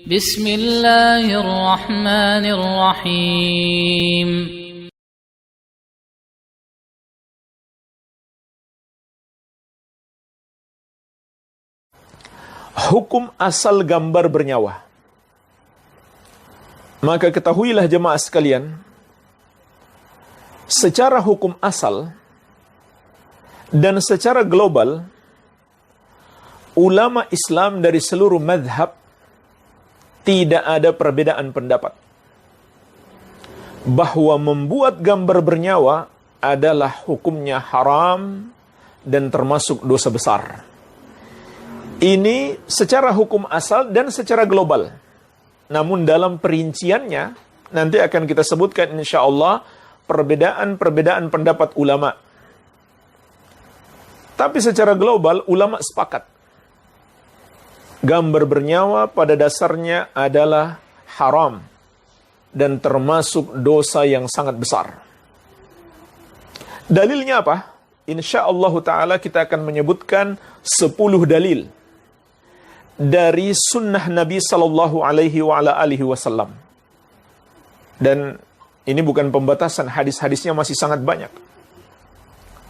بسم الله الرحمن الرحيم Hukum asal gambar bernyawa. Maka ketahuilah jemaah sekalian, secara hukum asal dan secara global, ulama Islam dari seluruh mazhab tidak ada perbedaan pendapat bahwa membuat gambar bernyawa adalah hukumnya haram dan termasuk dosa besar. Ini secara hukum asal dan secara global. Namun dalam perinciannya nanti akan kita sebutkan insyaallah perbedaan-perbedaan pendapat ulama. Tapi secara global ulama sepakat gambar bernyawa pada dasarnya adalah haram dan termasuk dosa yang sangat besar. Dalilnya apa? Insyaallah ta'ala kita akan menyebutkan 10 dalil dari sunnah Nabi sallallahu alaihi wasallam. Dan ini bukan pembatasan, hadis-hadisnya masih sangat banyak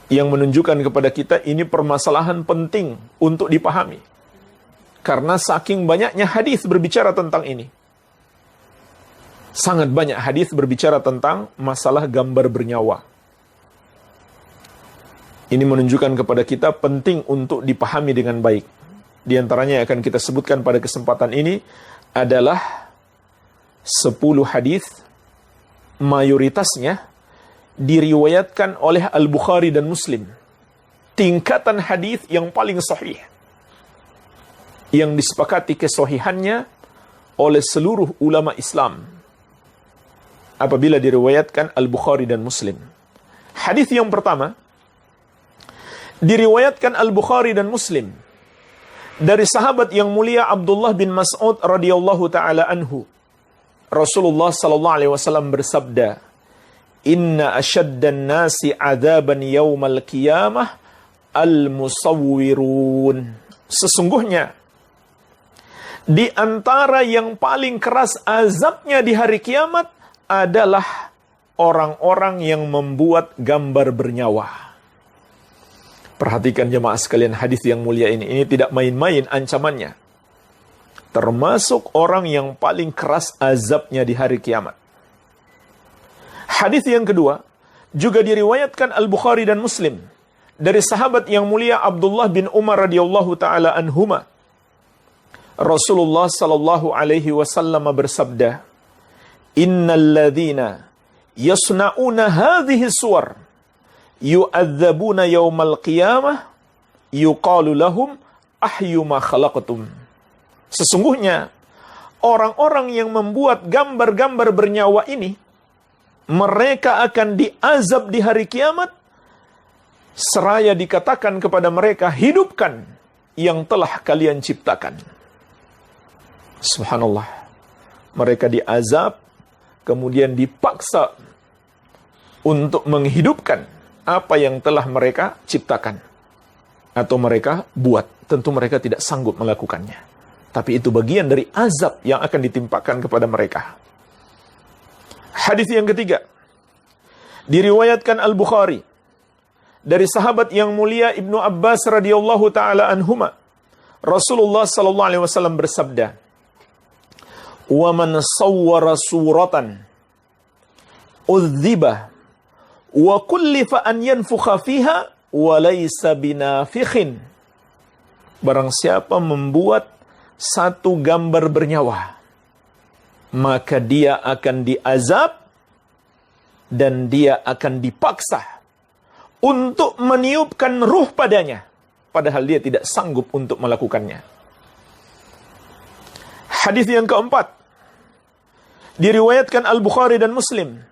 yang menunjukkan kepada kita ini permasalahan penting untuk dipahami. Karena saking banyaknya hadis berbicara tentang ini. Sangat banyak hadis berbicara tentang masalah gambar bernyawa. Ini menunjukkan kepada kita penting untuk dipahami dengan baik. Di antaranya yang akan kita sebutkan pada kesempatan ini adalah 10 hadis, mayoritasnya diriwayatkan oleh Al-Bukhari dan Muslim. Tingkatan hadis yang paling sahih, yang disepakati kesahihannya oleh seluruh ulama Islam apabila diriwayatkan Al-Bukhari dan Muslim. Hadis yang pertama diriwayatkan Al-Bukhari dan Muslim dari sahabat yang mulia Abdullah bin Mas'ud radhiyallahu taala anhu. Rasulullah sallallahu alaihi wasallam bersabda, "Inna asyaddan nasi 'adzaban yaumal qiyamah al-musawwirun." Sesungguhnya di antara yang paling keras azabnya di hari kiamat adalah orang-orang yang membuat gambar bernyawa. Perhatikan jemaah sekalian hadis yang mulia ini. Ini tidak main-main ancamannya. Termasuk orang yang paling keras azabnya di hari kiamat. Hadis yang kedua juga diriwayatkan Al-Bukhari dan Muslim dari sahabat yang mulia Abdullah bin Umar radhiyallahu taala anhuma. Rasulullah sallallahu alaihi wasallam bersabda, "Innal ladzina yasna'una hadhihi suwar yu'adzabuna yaumal qiyamah yuqalu lahum ahyu ma khalaqtum." Sesungguhnya orang-orang yang membuat gambar-gambar bernyawa ini, mereka akan diazab di hari kiamat seraya dikatakan kepada mereka, hidupkan yang telah kalian ciptakan. Subhanallah. Mereka diazab, kemudian dipaksa untuk menghidupkan apa yang telah mereka ciptakan atau mereka buat. Tentu mereka tidak sanggup melakukannya. Tapi itu bagian dari azab yang akan ditimpakan kepada mereka. Hadis yang ketiga diriwayatkan Al-Bukhari dari sahabat yang mulia Ibnu Abbas radhiyallahu taala anhuma. Rasulullah sallallahu alaihi wasallam bersabda, "Wa man sawwara suratan udhiba wa kullifa an yanfukha fiha wa laysa binafikhin." Barang siapa membuat satu gambar bernyawa, maka dia akan diazab dan dia akan dipaksa untuk meniupkan ruh padanya, padahal dia tidak sanggup untuk melakukannya. Hadis yang keempat diriwayatkan Al-Bukhari dan Muslim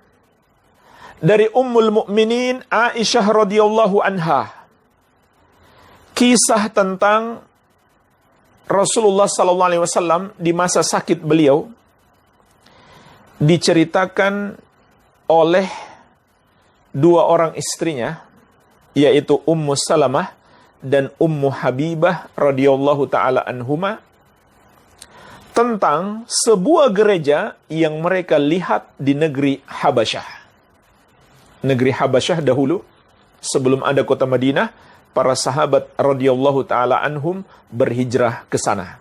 dari Ummul Mukminin Aisyah radhiyallahu anha. Kisah tentang Rasulullah sallallahu alaihi wasallam di masa sakit beliau diceritakan oleh dua orang istrinya, yaitu Ummu Salamah dan Ummu Habibah radhiyallahu taala anhuma tentang sebuah gereja yang mereka lihat di negeri Habasyah. Negeri Habasyah dahulu, sebelum ada kota Madinah, para sahabat radhiyallahu ta'ala anhum berhijrah ke sana.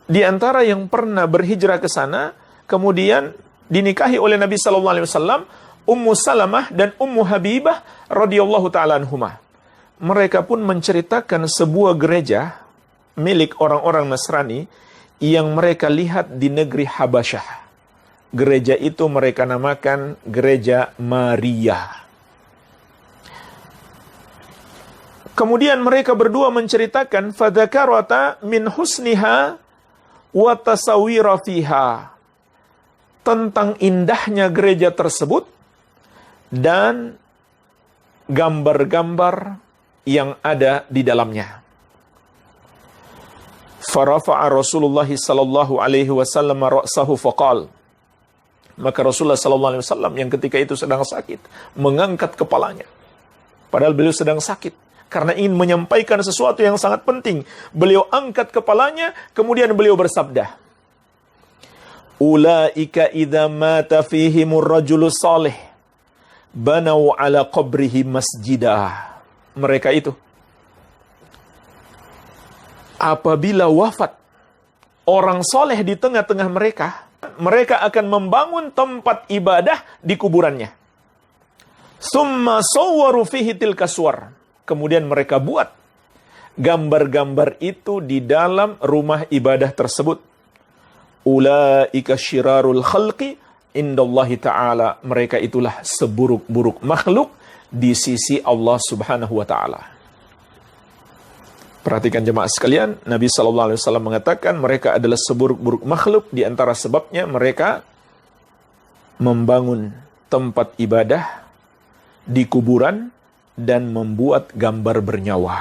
Di antara yang pernah berhijrah ke sana, kemudian dinikahi oleh Nabi sallallahu alaihi wasallam, Ummu Salamah dan Ummu Habibah radhiyallahu ta'ala anhumah. Mereka pun menceritakan sebuah gereja milik orang-orang Nasrani yang mereka lihat di negeri Habasyah. Gereja itu mereka namakan Gereja Maria. Kemudian mereka berdua menceritakan fadzakarata min husniha wa tasawira fiha, tentang indahnya gereja tersebut dan gambar-gambar yang ada di dalamnya. Farafa'a Rasulullah sallallahu alaihi wasallam ra'sahu faqal. Maka Rasulullah sallallahu alaihi wasallam yang ketika itu sedang sakit mengangkat kepalanya. Padahal beliau sedang sakit karena ingin menyampaikan sesuatu yang sangat penting. Beliau angkat kepalanya, kemudian beliau bersabda, Ulaika idza mata fihimur rajulus salih banau ala qabrihi masjidah. Mereka itu, apabila wafat orang soleh di tengah-tengah mereka, mereka akan membangun tempat ibadah di kuburannya. Summa sawwaru fihi tilka suwar. Kemudian mereka buat gambar-gambar itu di dalam rumah ibadah tersebut. Ulaika syirarul khalqi indallahi ta'ala. Mereka itulah seburuk-buruk makhluk di sisi Allah subhanahu wa ta'ala. Perhatikan jemaah sekalian, Nabi SAW mengatakan mereka adalah seburuk-buruk makhluk. Di antara sebabnya mereka membangun tempat ibadah di kuburan dan membuat gambar bernyawa.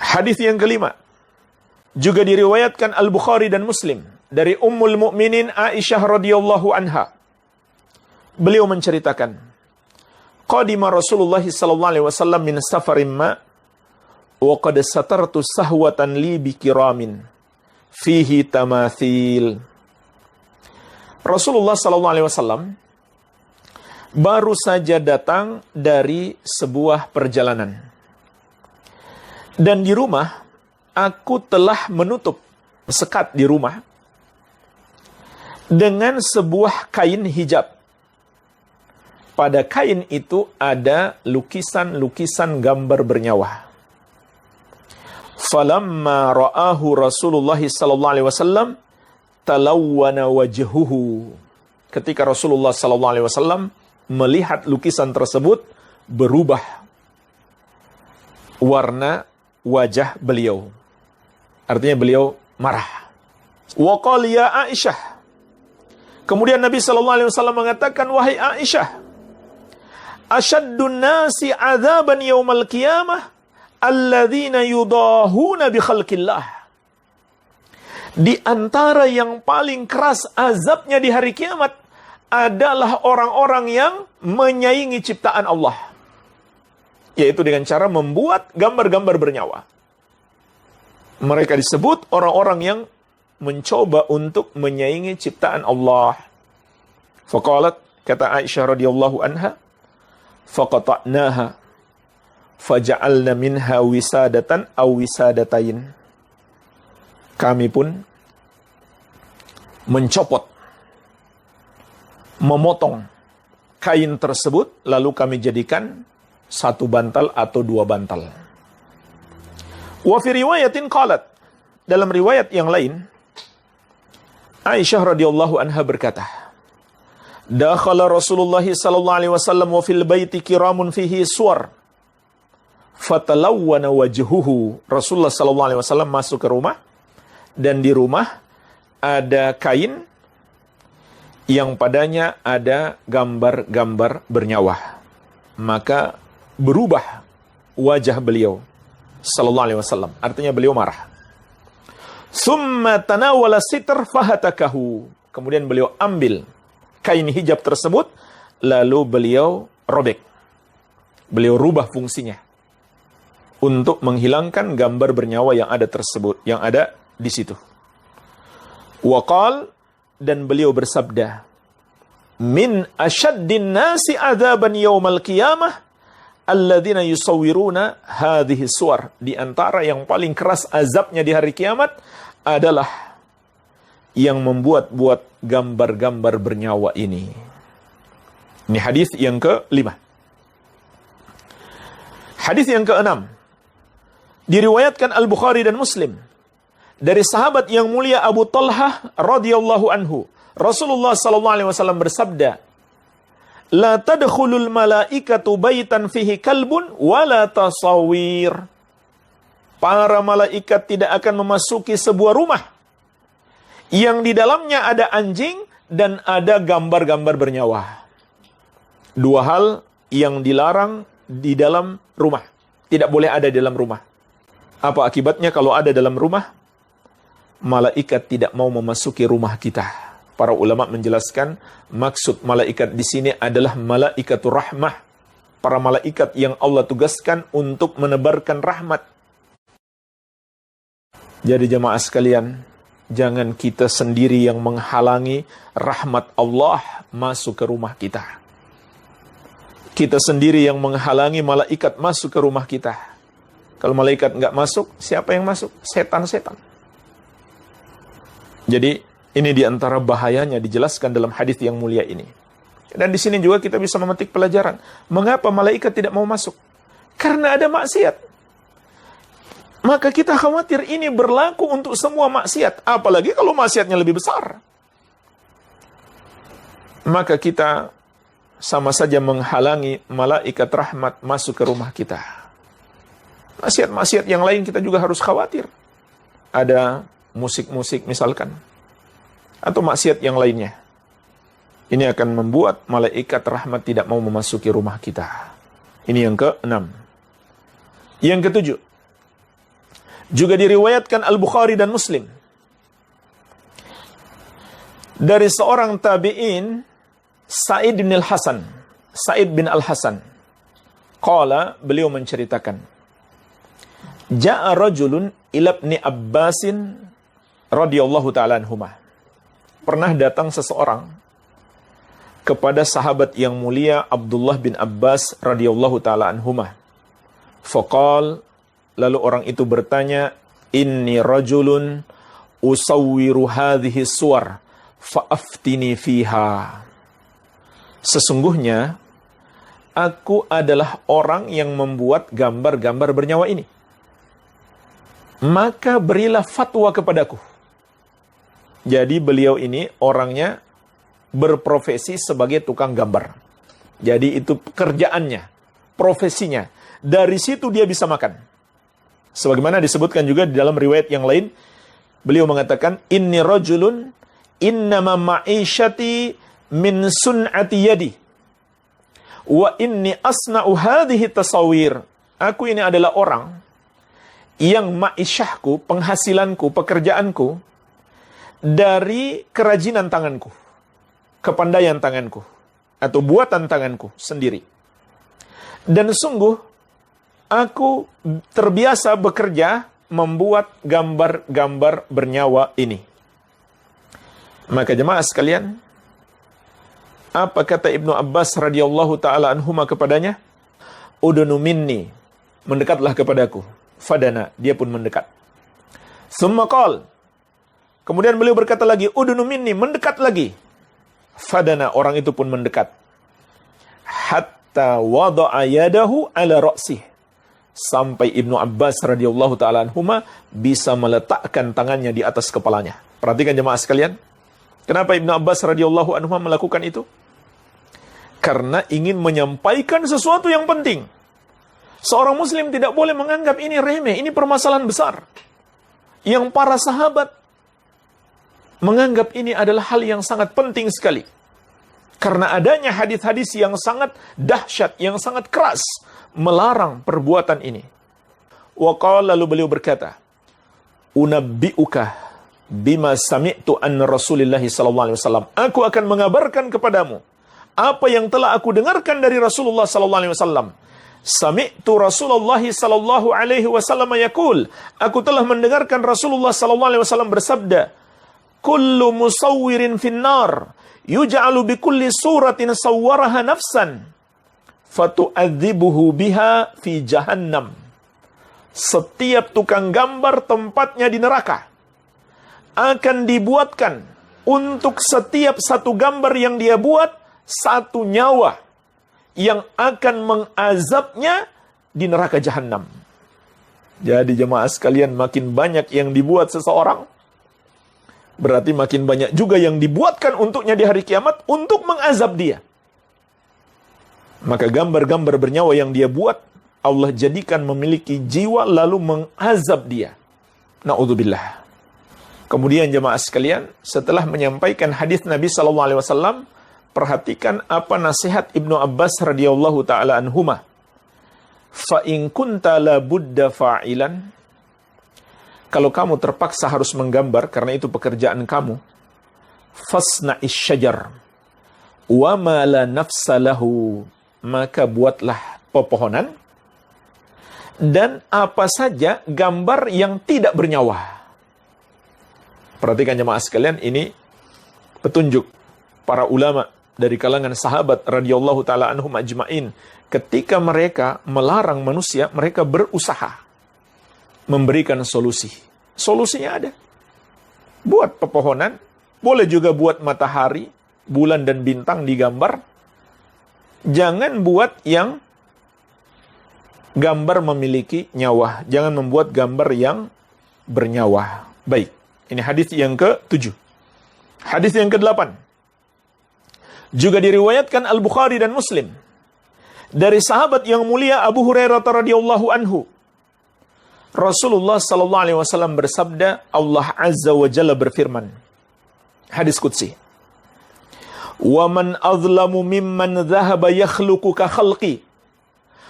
Hadis yang kelima juga diriwayatkan Al-Bukhari dan Muslim dari Ummul Mukminin Aisyah radhiyallahu anha. Beliau menceritakan, qadima Rasulullah sallallahu alaihi wasallam min safarin ma wa qad satartu sahwatan li bikiramin fihi tamathil. Rasulullah sallallahu alaihi wasallam baru saja datang dari sebuah perjalanan. Dan di rumah, aku telah menutup sekat di rumah dengan sebuah kain hijab. Pada kain itu ada lukisan-lukisan gambar bernyawa. Falamma ra'ahu Rasulullah sallallahu alaihi wasallam talawwana wajhuhu. Ketika Rasulullah sallallahu alaihi wasallam melihat lukisan tersebut, berubah warna wajah beliau. Artinya beliau marah. Wa qala ya Aisyah. Kemudian Nabi sallallahu alaihi wasallam mengatakan, wahai Aisyah, asyaddun nasi adzaban yaumal qiyamah alladzina yudahuna bi khalqillah. Di antara yang paling keras azabnya di hari kiamat adalah orang-orang yang menyaingi ciptaan Allah. Yaitu dengan cara membuat gambar-gambar bernyawa. Mereka disebut orang-orang yang mencoba untuk menyaingi ciptaan Allah. Faqalat, kata Aisyah radhiyallahu anha, faqata'naha faja'alna minha wisadatan aw wisadatain. Kami pun mencopot, memotong kain tersebut, lalu kami jadikan satu bantal atau dua bantal. Wa fi riwayatin qalat, dalam riwayat yang lain, Aisyah radhiyallahu anha berkata, dakhala Rasulullah sallallahu alaihi wasallam wa fil baiti kiramun fihi suwar fatalawwana wajhuhu. Rasulullah sallallahu alaihi wasallam masuk ke rumah, dan di rumah ada kain yang padanya ada gambar-gambar bernyawa. Maka berubah wajah beliau sallallahu alaihi wasallam. Artinya beliau marah. Summa tanawala sitr fahatakahu. Kemudian beliau ambil kain hijab tersebut, lalu beliau robek. Beliau rubah fungsinya untuk menghilangkan gambar bernyawa yang ada tersebut, yang ada di situ. Waqal, dan beliau bersabda, min asyaddin nasi adzaban yaumal qiyamah alladzina yusawwiruna hadhihi suwar. Di antara yang paling keras azabnya di hari kiamat adalah yang membuat-buat gambar-gambar bernyawa ini. Ini hadis yang ke-5. Hadis yang ke-6 diriwayatkan Al-Bukhari dan Muslim dari sahabat yang mulia Abu Talhah radhiyallahu anhu. Rasulullah sallallahu alaihi wasallam bersabda, "La tadkhulul malaikatu baitan fihi kalbun wala tasawir." Para malaikat tidak akan memasuki sebuah rumah yang di dalamnya ada anjing dan ada gambar-gambar bernyawa. Dua hal yang dilarang di dalam rumah. Tidak boleh ada di dalam rumah. Apa akibatnya kalau ada dalam rumah? Malaikat tidak mau memasuki rumah kita. Para ulama menjelaskan maksud malaikat di sini adalah malaikatur rahmah. Para malaikat yang Allah tugaskan untuk menebarkan rahmat. Jadi jemaah sekalian, jangan kita sendiri yang menghalangi rahmat Allah masuk ke rumah kita. Kita sendiri yang menghalangi malaikat masuk ke rumah kita. Kalau malaikat nggak masuk, siapa yang masuk? Setan-setan. Jadi, ini diantara bahayanya dijelaskan dalam hadis yang mulia ini. Dan di sini juga kita bisa memetik pelajaran. Mengapa malaikat tidak mau masuk? Karena ada maksiat. Maka kita khawatir ini berlaku untuk semua maksiat. Apalagi kalau maksiatnya lebih besar. Maka kita sama saja menghalangi malaikat rahmat masuk ke rumah kita. Maksiat-maksiat yang lain kita juga harus khawatir. Ada musik-musik misalkan. Atau maksiat yang lainnya. Ini akan membuat malaikat rahmat tidak mau memasuki rumah kita. Ini yang ke-6. Yang ke-7. Juga diriwayatkan Al-Bukhari dan Muslim. Dari seorang tabi'in, Sa'id bin Al-Hasan. Sa'id bin Al-Hasan. Qala, beliau menceritakan. Ja'a rajulun ila ibni Abbasin radhiyallahu ta'ala anhumah. Pernah datang seseorang kepada sahabat yang mulia Abdullah bin Abbas radhiyallahu ta'ala anhumah. Faqal, lalu orang itu bertanya, inni rajulun usawwiru hadhihi suwar fa'aftini fiha. Sesungguhnya aku adalah orang yang membuat gambar-gambar bernyawa ini. Maka berilah fatwa kepadaku. Jadi beliau ini orangnya berprofesi sebagai tukang gambar. Jadi itu pekerjaannya, profesinya. Dari situ dia bisa makan. Sebagaimana disebutkan juga di dalam riwayat yang lain, beliau mengatakan, inni rajulun innama ma'isyati min sun'ati yadi. Wa inni asna'u hadhihi tasawir. Aku ini adalah orang yang ma'isyahku, penghasilanku, pekerjaanku, dari kerajinan tanganku, kepandaian tanganku, atau buatan tanganku sendiri. Dan sungguh, aku terbiasa bekerja membuat gambar-gambar bernyawa ini. Maka jemaah sekalian, apa kata Ibnu Abbas radhiyallahu ta'ala anhuma kepadanya? Udunu minni, mendekatlah kepadaku. Fadana, dia pun mendekat. Summa qal, kemudian beliau berkata lagi, udunu minni, mendekat lagi. Fadana, orang itu pun mendekat. Hatta wada'a yadahu ala ra'sih. Sampai Ibnu Abbas radhiyallahu ta'ala anhuma bisa meletakkan tangannya di atas kepalanya. Perhatikan jemaah sekalian. Kenapa Ibnu Abbas radhiyallahu anhuma melakukan itu? Karena ingin menyampaikan sesuatu yang penting. Seorang muslim tidak boleh menganggap ini remeh, ini permasalahan besar. Yang para sahabat menganggap ini adalah hal yang sangat penting sekali. Karena adanya hadis-hadis yang sangat dahsyat, yang sangat keras, melarang perbuatan ini. Wa qala, lalu beliau berkata, unabbi'uka bima sami'tu an Rasulillahi sallallahu alaihi wasallam. Aku akan mengabarkan kepadamu apa yang telah aku dengarkan dari Rasulullah sallallahu alaihi wasallam. Sami'tu Rasulullah sallallahu alaihi wasallam yaqul, aku telah mendengarkan Rasulullah sallallahu alaihi wasallam bersabda, kullu musawwirin finnar yuj'alu bi kulli suratin sawwaraha nafsan fatu'adzibuhu biha fi jahannam. Setiap tukang gambar tempatnya di neraka. Akan dibuatkan untuk setiap satu gambar yang dia buat satu nyawa yang akan mengazabnya di neraka jahanam. Jadi jemaah sekalian, makin banyak yang dibuat seseorang, berarti makin banyak juga yang dibuatkan untuknya di hari kiamat untuk mengazab dia. Maka gambar-gambar bernyawa yang dia buat, Allah jadikan memiliki jiwa lalu mengazab dia. Na'udzubillah. Kemudian jemaah sekalian, setelah menyampaikan hadis Nabi SAW, perhatikan apa nasihat Ibnu Abbas radhiyallahu ta'ala anhuma. Fa in kunta la budda fa'ilan. Kalau kamu terpaksa harus menggambar karena itu pekerjaan kamu, fasna'is syajar wa ma la nafsa lahu, maka buatlah pepohonan dan apa saja gambar yang tidak bernyawa. Perhatikan jemaah sekalian, ini petunjuk para ulama dari kalangan sahabat radhiyallahu ta'ala anhum ajma'in. Ketika mereka melarang manusia, mereka berusaha memberikan solusi. Solusinya ada. Buat pepohonan, boleh juga buat matahari, bulan dan bintang digambar. Jangan buat yang gambar memiliki nyawa. Jangan membuat gambar yang bernyawa. Baik, ini hadis yang ke-7. Hadis yang ke-8. Juga diriwayatkan Al-Bukhari dan Muslim dari sahabat yang mulia Abu Hurairah radhiyallahu anhu. Rasulullah sallallahu alaihi wasallam bersabda, Allah azza wa jalla berfirman. Hadis qudsi. Wa man azlamu mimman dhahaba yakhluqu ka khalqi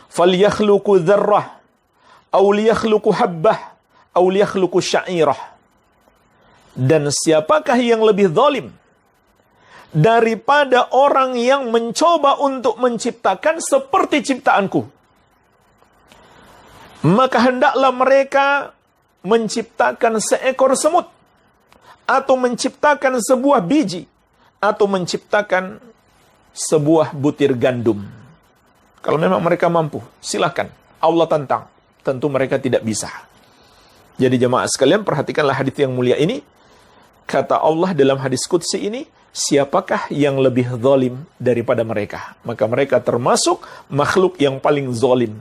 falyakhluqu dzarrah aw liyakhluqu habbah aw liyakhluqu sya'irah. Dan siapakah yang lebih zalim daripada orang yang mencoba untuk menciptakan seperti ciptaanku? Maka hendaklah mereka menciptakan seekor semut, atau menciptakan sebuah biji, atau menciptakan sebuah butir gandum. Kalau memang mereka mampu, silakan. Allah tantang. Tentu mereka tidak bisa. Jadi jemaah sekalian, perhatikanlah hadis yang mulia ini. Kata Allah dalam hadis qudsi ini, siapakah yang lebih zalim daripada mereka? Maka mereka termasuk makhluk yang paling zalim,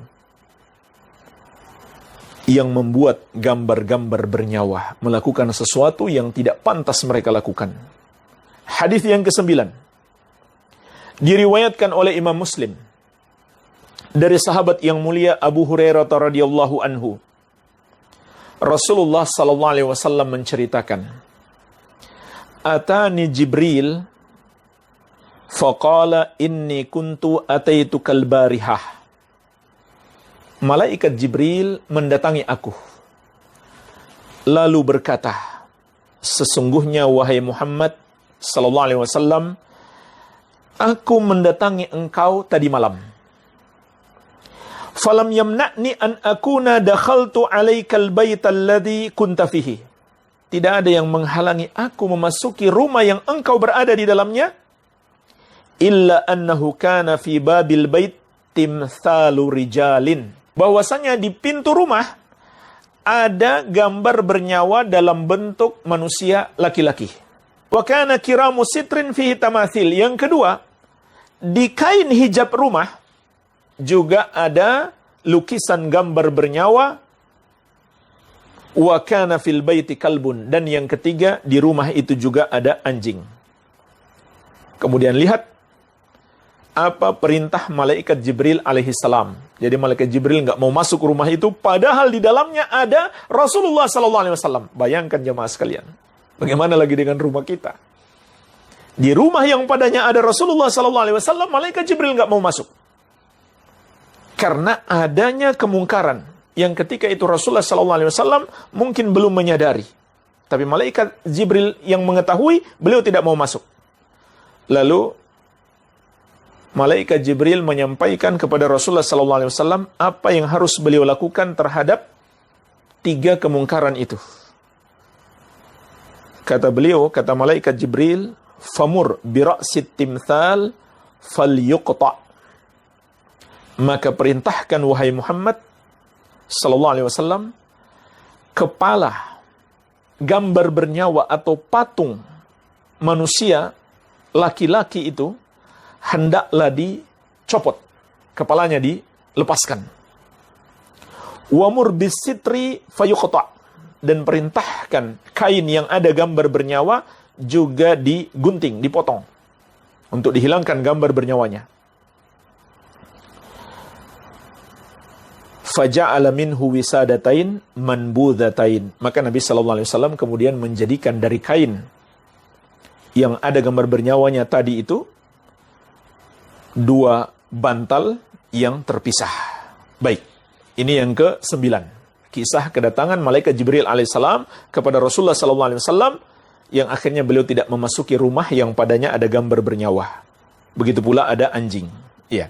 yang membuat gambar-gambar bernyawa, melakukan sesuatu yang tidak pantas mereka lakukan. Hadis yang ke-9 diriwayatkan oleh Imam Muslim dari sahabat yang mulia Abu Hurairah radhiyallahu anhu. Rasulullah sallallahu alaihi wasallam menceritakan, Atani Jibril faqala inni kuntu ataitukal barihah. Malaikat Jibril mendatangi aku, lalu berkata, sesungguhnya wahai Muhammad sallallahu alaihi wasallam, aku mendatangi engkau tadi malam. Falam yamna'ni an akuna dakhaltu alaikal baital ladzi kunta fihi. Tidak ada yang menghalangi aku memasuki rumah yang engkau berada di dalamnya, illa annahu kana fi babil bait timthalu rijalin. Bahwasanya di pintu rumah ada gambar bernyawa dalam bentuk manusia laki-laki. Wa kana kiramu sitrin fihi tamathil. Yang kedua, di kain hijab rumah juga ada lukisan gambar bernyawa. Wa kana fil baiti kalbun. Dan yang ketiga, di rumah itu juga ada anjing. Kemudian lihat apa perintah malaikat Jibril alaihi salam. Jadi malaikat Jibril nggak mau masuk rumah itu, padahal di dalamnya ada Rasulullah sallallahu alaihi wasallam. Bayangkan jemaah sekalian, bagaimana lagi dengan rumah kita? Di rumah yang padanya ada Rasulullah sallallahu alaihi wasallam, malaikat Jibril nggak mau masuk. Karena adanya kemungkaran yang ketika itu Rasulullah sallallahu alaihi wasallam mungkin belum menyadari. Tapi malaikat Jibril yang mengetahui, beliau tidak mau masuk. Lalu malaikat Jibril menyampaikan kepada Rasulullah SAW apa yang harus beliau lakukan terhadap 3 kemungkaran itu. Kata beliau, kata malaikat Jibril, famur bira'sit timthal falyuqta'. Maka perintahkan wahai Muhammad sallallahu alaihi wasallam, kepala gambar bernyawa atau patung manusia laki-laki itu hendaklah dicopot, kepalanya dilepaskan. Wamur bisitri fayuqta', dan perintahkan kain yang ada gambar bernyawa juga digunting, dipotong untuk dihilangkan gambar bernyawanya. Faja'ala minhu wisadatain manbudhatain. Maka Nabi sallallahu alaihi wasallam kemudian menjadikan dari kain yang ada gambar bernyawanya tadi itu 2 bantal yang terpisah. Baik, ini yang ke-9. Kisah kedatangan malaikat Jibril alaihissalam kepada Rasulullah sallallahu alaihi wasallam yang akhirnya beliau tidak memasuki rumah yang padanya ada gambar bernyawa. Begitu pula ada anjing. Iya.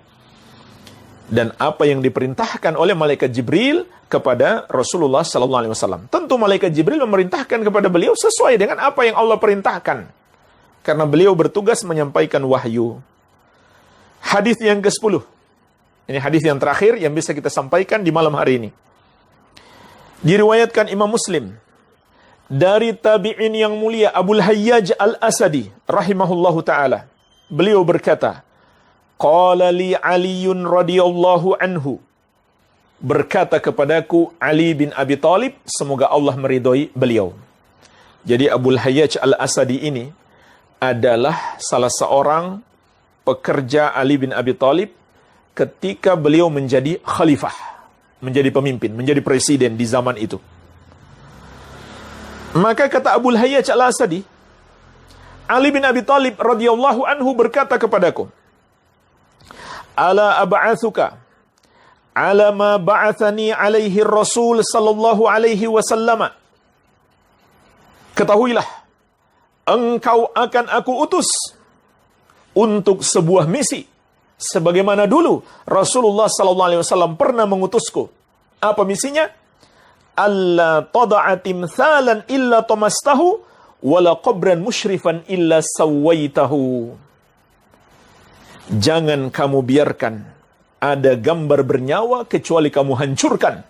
Dan apa yang diperintahkan oleh malaikat Jibril kepada Rasulullah sallallahu alaihi wasallam. Tentu malaikat Jibril memerintahkan kepada beliau sesuai dengan apa yang Allah perintahkan. Karena beliau bertugas menyampaikan wahyu. Hadis yang ke-10. Ini hadis yang terakhir yang bisa kita sampaikan di malam hari ini. Diriwayatkan Imam Muslim dari tabi'in yang mulia Abul Hayyaj Al-Asadi rahimahullahu taala. Beliau berkata, qala li Aliun radhiyallahu anhu. Berkata kepadaku Ali bin Abi Thalib, semoga Allah meridhoi beliau. Jadi Abul Hayyaj Al-Asadi ini adalah salah seorang pekerja Ali bin Abi Thalib ketika beliau menjadi khalifah, menjadi pemimpin, menjadi presiden di zaman itu. Maka kata Abul Hayyaj Al-Asadi, Ali bin Abi Thalib radhiyallahu anhu berkata kepadaku, ala ab'athuka ala ma ba'athani alaihi Rasul sallallahu alaihi wasallam. Ketahuilah, engkau akan aku utus untuk sebuah misi sebagaimana dulu Rasulullah sallallahu alaihi wasallam pernah mengutusku. Apa misinya? Alla tada'a timthalan illa tamastahu wala qabran musyrifan illa sawaitahu. Jangan kamu biarkan ada gambar bernyawa kecuali kamu hancurkan.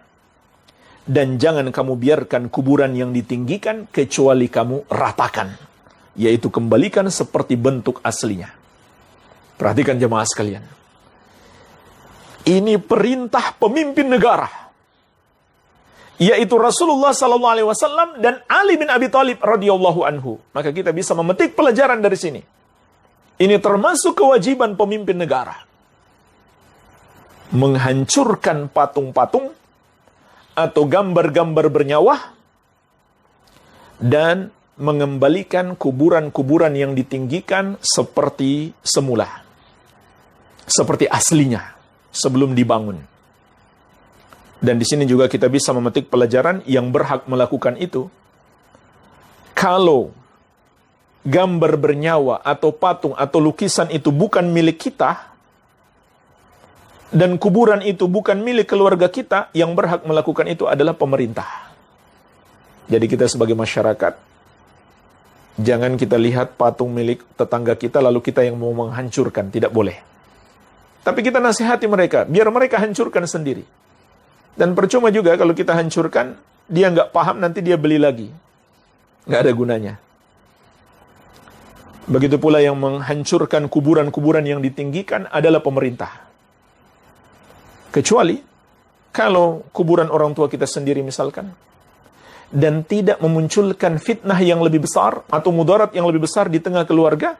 Dan jangan kamu biarkan kuburan yang ditinggikan kecuali kamu ratakan. Yaitu kembalikan seperti bentuk aslinya. Perhatikan jemaah sekalian. Ini perintah pemimpin negara. Yaitu Rasulullah SAW dan Ali bin Abi Thalib radhiyallahu anhu. Maka kita bisa memetik pelajaran dari sini. Ini termasuk kewajiban pemimpin negara. Menghancurkan patung-patung atau gambar-gambar bernyawa dan mengembalikan kuburan-kuburan yang ditinggikan seperti semula. Seperti aslinya sebelum dibangun. Dan di sini juga kita bisa memetik pelajaran yang berhak melakukan itu. Kalau gambar bernyawa atau patung atau lukisan itu bukan milik kita, dan kuburan itu bukan milik keluarga kita, yang berhak melakukan itu adalah pemerintah. Jadi kita sebagai masyarakat, jangan kita lihat patung milik tetangga kita lalu kita yang mau menghancurkan, tidak boleh. Tapi kita nasihati mereka, biar mereka hancurkan sendiri. Dan percuma juga kalau kita hancurkan, dia nggak paham, nanti dia beli lagi. Nggak ada gunanya. Begitu pula yang menghancurkan kuburan-kuburan yang ditinggikan adalah pemerintah. Kecuali kalau kuburan orang tua kita sendiri misalkan, dan tidak memunculkan fitnah yang lebih besar atau mudarat yang lebih besar di tengah keluarga,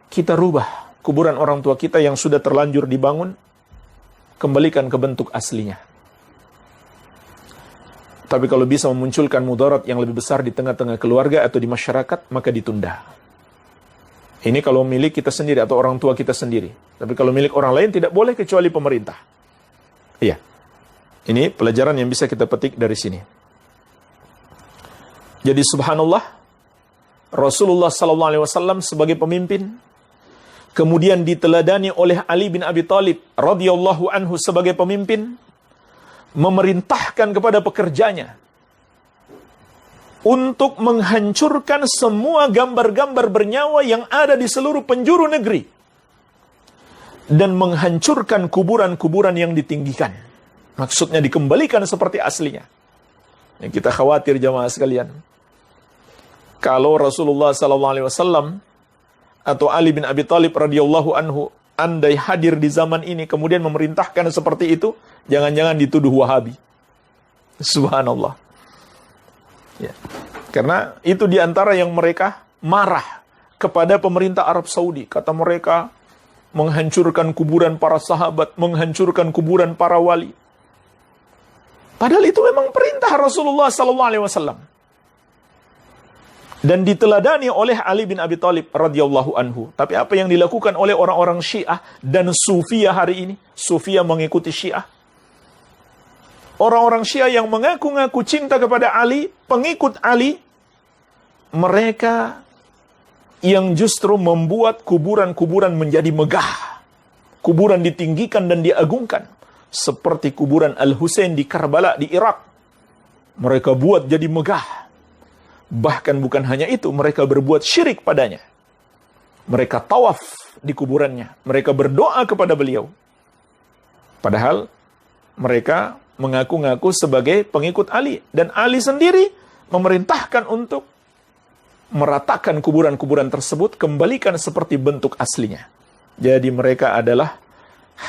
kita rubah kuburan orang tua kita yang sudah terlanjur dibangun, kembalikan ke bentuk aslinya. Tapi kalau bisa memunculkan mudarat yang lebih besar di tengah-tengah keluarga atau di masyarakat, maka ditunda. Ini kalau milik kita sendiri atau orang tua kita sendiri. Tapi kalau milik orang lain tidak boleh kecuali pemerintah. Iya. Ini pelajaran yang bisa kita petik dari sini. Jadi subhanallah, Rasulullah SAW sebagai pemimpin, kemudian diteladani oleh Ali bin Abi Thalib radhiyallahu anhu sebagai pemimpin, memerintahkan kepada pekerjanya untuk menghancurkan semua gambar-gambar bernyawa yang ada di seluruh penjuru negeri dan menghancurkan kuburan-kuburan yang ditinggikan. Maksudnya dikembalikan seperti aslinya. Yang kita khawatir jamaah sekalian, kalau Rasulullah SAW atau Ali bin Abi Thalib radhiyallahu anhu andai hadir di zaman ini kemudian memerintahkan seperti itu, jangan-jangan dituduh Wahabi. Subhanallah. Ya. Karena itu diantara yang mereka marah kepada pemerintah Arab Saudi. Kata mereka, menghancurkan kuburan para sahabat, menghancurkan kuburan para wali. Padahal itu memang perintah Rasulullah SAW. Dan diteladani oleh Ali bin Abi Thalib radhiyallahu anhu. Tapi apa yang dilakukan oleh orang-orang Syiah dan Sufiyah hari ini? Sufiyah mengikuti Syiah. Orang-orang Syiah yang mengaku-ngaku cinta kepada Ali, pengikut Ali, mereka yang justru membuat kuburan-kuburan menjadi megah. Kuburan ditinggikan dan diagungkan. Seperti kuburan Al-Husain di Karbala di Irak. Mereka buat jadi megah. Bahkan bukan hanya itu, mereka berbuat syirik padanya. Mereka tawaf di kuburannya. Mereka berdoa kepada beliau. Padahal mereka mengaku-ngaku sebagai pengikut Ali. Dan Ali sendiri memerintahkan untuk meratakan kuburan-kuburan tersebut, kembalikan seperti bentuk aslinya. Jadi mereka adalah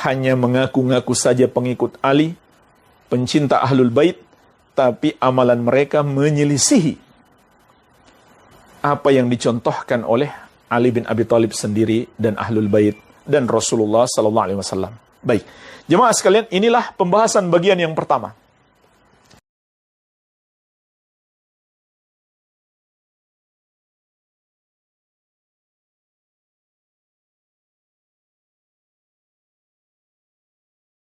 hanya mengaku-ngaku saja pengikut Ali, pencinta Ahlul Bait, tapi amalan mereka menyelisihi apa yang dicontohkan oleh Ali bin Abi Thalib sendiri dan Ahlul Bait dan Rasulullah SAW. Baik, jemaah sekalian, inilah pembahasan bagian yang pertama.